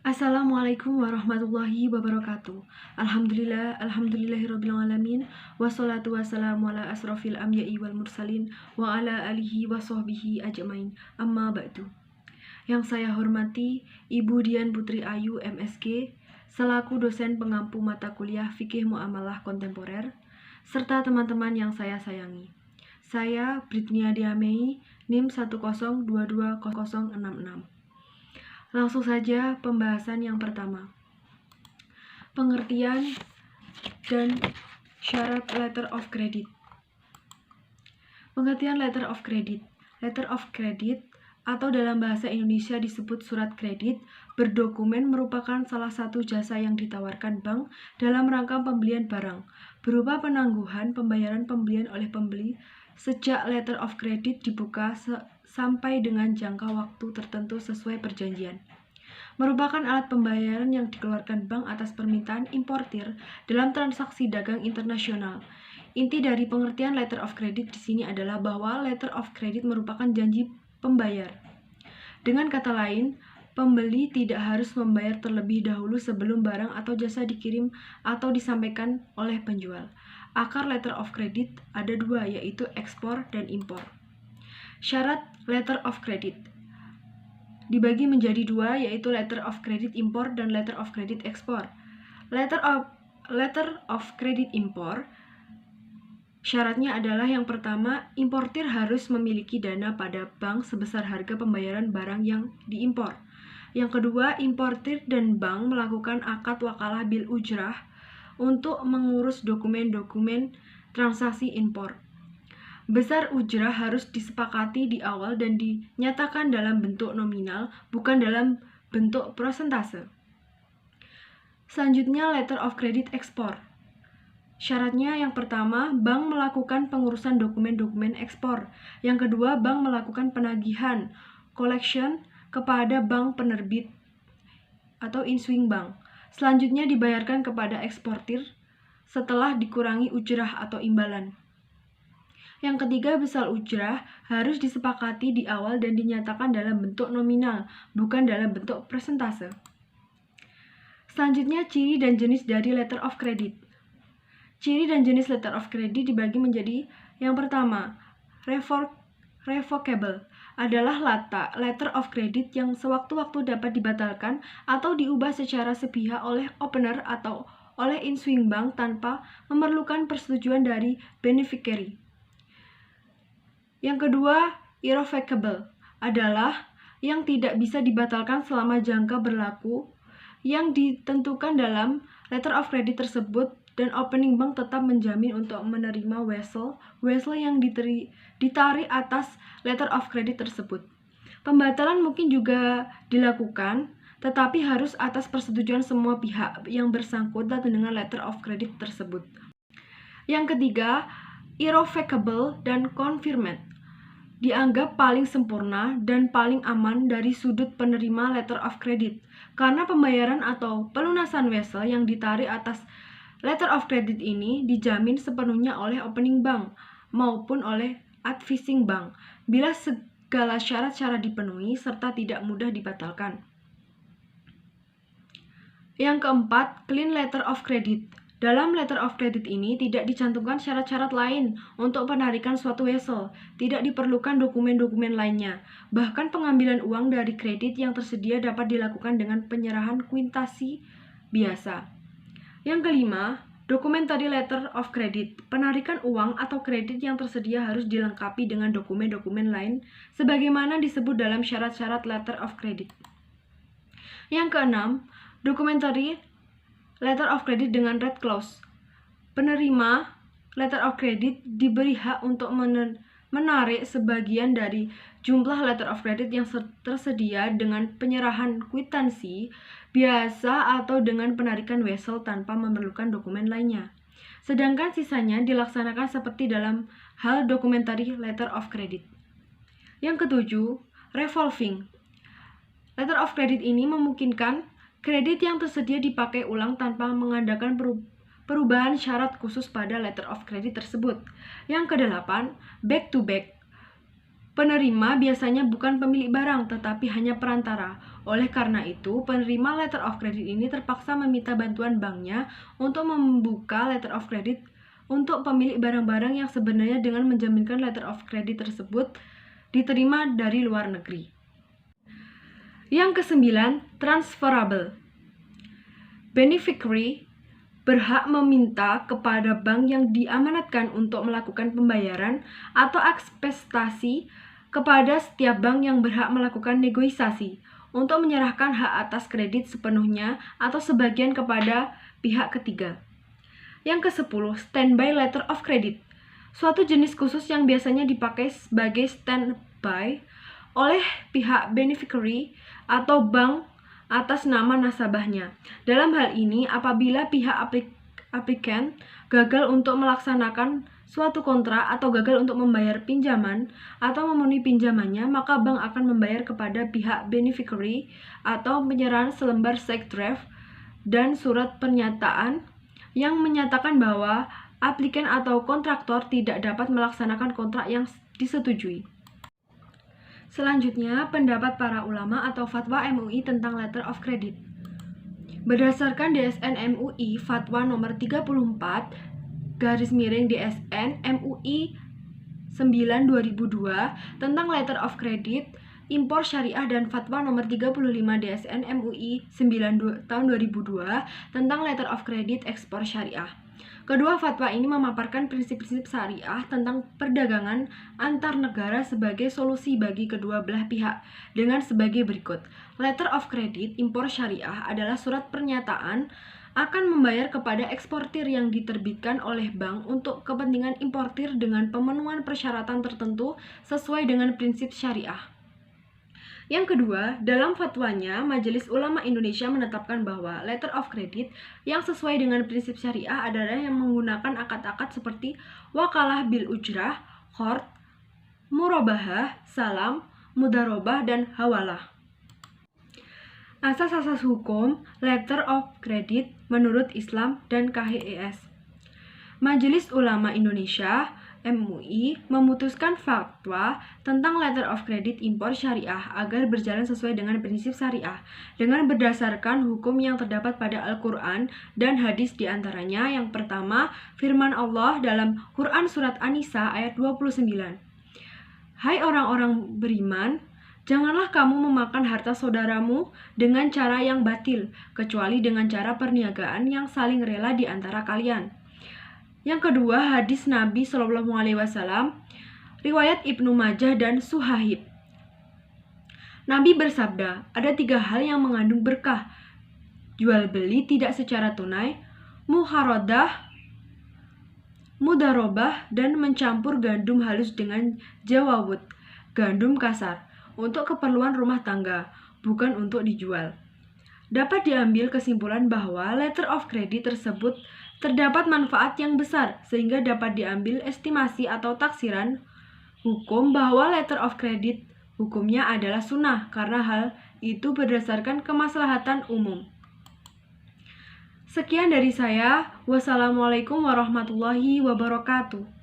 Assalamualaikum warahmatullahi wabarakatuh. Alhamdulillahirrabbilalamin. Wassalatu wassalamu ala asrofil amya'i wal mursalin wa ala alihi wa sahbihi ajmain. Amma ba'du. Yang saya hormati Ibu Dian Putri Ayu MSG selaku dosen pengampu mata kuliah Fikih Muamalah Kontemporer serta teman-teman yang saya sayangi. Saya Britnia Diamei, NIM 1022066. Langsung saja pembahasan yang pertama. Pengertian dan syarat letter of credit. Pengertian letter of credit. Letter of credit atau dalam bahasa Indonesia disebut surat kredit berdokumen merupakan salah satu jasa yang ditawarkan bank dalam rangka pembelian barang berupa penangguhan pembayaran pembelian oleh pembeli sejak letter of credit dibuka sampai dengan jangka waktu tertentu sesuai perjanjian. Merupakan alat pembayaran yang dikeluarkan bank atas permintaan importir dalam transaksi dagang internasional. Inti dari pengertian letter of credit di sini adalah bahwa letter of credit merupakan janji pembayar. Dengan kata lain, pembeli tidak harus membayar terlebih dahulu sebelum barang atau jasa dikirim atau disampaikan oleh penjual. Akar letter of credit ada dua, yaitu ekspor dan impor. Syarat letter of credit dibagi menjadi dua, yaitu letter of credit impor dan letter of credit ekspor. Letter of credit impor syaratnya adalah yang pertama, importir harus memiliki dana pada bank sebesar harga pembayaran barang yang diimpor. Yang kedua, importir dan bank melakukan akad wakalah bil ujrah untuk mengurus dokumen-dokumen transaksi impor. Besar ujrah harus disepakati di awal dan dinyatakan dalam bentuk nominal, bukan dalam bentuk persentase. Selanjutnya, letter of credit ekspor. Syaratnya yang pertama, bank melakukan pengurusan dokumen-dokumen ekspor. Yang kedua, bank melakukan penagihan, collection, kepada bank penerbit atau issuing bank. Selanjutnya dibayarkan kepada eksportir setelah dikurangi ujrah atau imbalan. Yang ketiga, besar ujrah harus disepakati di awal dan dinyatakan dalam bentuk nominal, bukan dalam bentuk persentase. Selanjutnya, ciri dan jenis dari letter of credit. Ciri dan jenis letter of credit dibagi menjadi yang pertama, revocable adalah letter of credit yang sewaktu-waktu dapat dibatalkan atau diubah secara sepihak oleh opener atau oleh issuing bank tanpa memerlukan persetujuan dari beneficiary. Yang kedua, irrevocable adalah yang tidak bisa dibatalkan selama jangka berlaku yang ditentukan dalam letter of credit tersebut, dan opening bank tetap menjamin untuk menerima wesel yang ditarik atas letter of credit tersebut. Pembatalan mungkin juga dilakukan, tetapi harus atas persetujuan semua pihak yang bersangkutan dengan letter of credit tersebut. Yang ketiga, irrevocable dan confirmed dianggap paling sempurna dan paling aman dari sudut penerima letter of credit, karena pembayaran atau pelunasan wesel yang ditarik atas letter of credit ini dijamin sepenuhnya oleh opening bank maupun oleh advising bank bila segala syarat-syarat dipenuhi serta tidak mudah dibatalkan. Yang keempat, clean letter of credit. Dalam letter of credit ini tidak dicantumkan syarat-syarat lain untuk penarikan suatu wesel, tidak diperlukan dokumen-dokumen lainnya. Bahkan pengambilan uang dari kredit yang tersedia dapat dilakukan dengan penyerahan kuitasi biasa. Yang kelima, documentary letter of credit. Penarikan uang atau kredit yang tersedia harus dilengkapi dengan dokumen-dokumen lain sebagaimana disebut dalam syarat-syarat letter of credit. Yang keenam, documentary letter of credit dengan red clause. Penerima letter of credit diberi hak untuk menarik sebagian dari jumlah letter of credit yang tersedia dengan penyerahan kwitansi biasa atau dengan penarikan wesel tanpa memerlukan dokumen lainnya. Sedangkan sisanya dilaksanakan seperti dalam hal documentary letter of credit. Yang ketujuh, revolving letter of credit ini memungkinkan kredit yang tersedia dipakai ulang tanpa mengadakan perubahan syarat khusus pada letter of credit tersebut. Yang kedelapan, back to back. Penerima biasanya bukan pemilik barang, tetapi hanya perantara. Oleh karena itu, penerima letter of credit ini terpaksa meminta bantuan banknya untuk membuka letter of credit untuk pemilik barang-barang yang sebenarnya dengan menjaminkan letter of credit tersebut diterima dari luar negeri. Yang kesembilan, transferable. Beneficiary berhak meminta kepada bank yang diamanatkan untuk melakukan pembayaran atau ekspektasi kepada setiap bank yang berhak melakukan negosiasi untuk menyerahkan hak atas kredit sepenuhnya atau sebagian kepada pihak ketiga. Yang ke-10, standby letter of credit. Suatu jenis khusus yang biasanya dipakai sebagai standby oleh pihak beneficiary atau bank atas nama nasabahnya. Dalam hal ini, apabila pihak aplikan gagal untuk melaksanakan suatu kontrak atau gagal untuk membayar pinjaman atau memenuhi pinjamannya, maka bank akan membayar kepada pihak beneficiary atau penyerahan selembar check draft dan surat pernyataan yang menyatakan bahwa aplikan atau kontraktor tidak dapat melaksanakan kontrak yang disetujui. Selanjutnya, pendapat para ulama atau fatwa MUI tentang letter of credit. Berdasarkan DSN MUI Fatwa nomor 34 DSN MUI 9/2002 tentang letter of credit impor syariah dan Fatwa nomor 35 DSN MUI 9 tahun 2002 tentang letter of credit ekspor syariah. Kedua fatwa ini memaparkan prinsip-prinsip syariah tentang perdagangan antar negara sebagai solusi bagi kedua belah pihak dengan sebagai berikut. Letter of credit impor syariah adalah surat pernyataan akan membayar kepada eksportir yang diterbitkan oleh bank untuk kepentingan importir dengan pemenuhan persyaratan tertentu sesuai dengan prinsip syariah. Yang kedua, dalam fatwanya, Majelis Ulama Indonesia menetapkan bahwa letter of credit yang sesuai dengan prinsip syariah adalah yang menggunakan akad-akad seperti wakalah bil ujrah, qard, murabahah, salam, mudarobah, dan hawalah. Asas-asas hukum letter of credit menurut Islam dan KHES. Majelis Ulama Indonesia MUI memutuskan fatwa tentang letter of credit impor syariah agar berjalan sesuai dengan prinsip syariah dengan berdasarkan hukum yang terdapat pada Al-Quran dan hadis diantaranya. Yang pertama, firman Allah dalam Quran Surat An-Nisa ayat 29. Hai orang-orang beriman, janganlah kamu memakan harta saudaramu dengan cara yang batil, kecuali dengan cara perniagaan yang saling rela di antara kalian. Yang kedua, hadis Nabi SAW, riwayat Ibnu Majah dan Suhaib. Nabi bersabda, ada 3 hal yang mengandung berkah: jual beli tidak secara tunai, muharodah, mudarobah, dan mencampur gandum halus dengan jawawut, gandum kasar, untuk keperluan rumah tangga, bukan untuk dijual. Dapat diambil kesimpulan bahwa letter of credit tersebut terdapat manfaat yang besar, sehingga dapat diambil estimasi atau taksiran hukum bahwa letter of credit hukumnya adalah sunnah karena hal itu berdasarkan kemaslahatan umum. Sekian dari saya. Wassalamualaikum warahmatullahi wabarakatuh.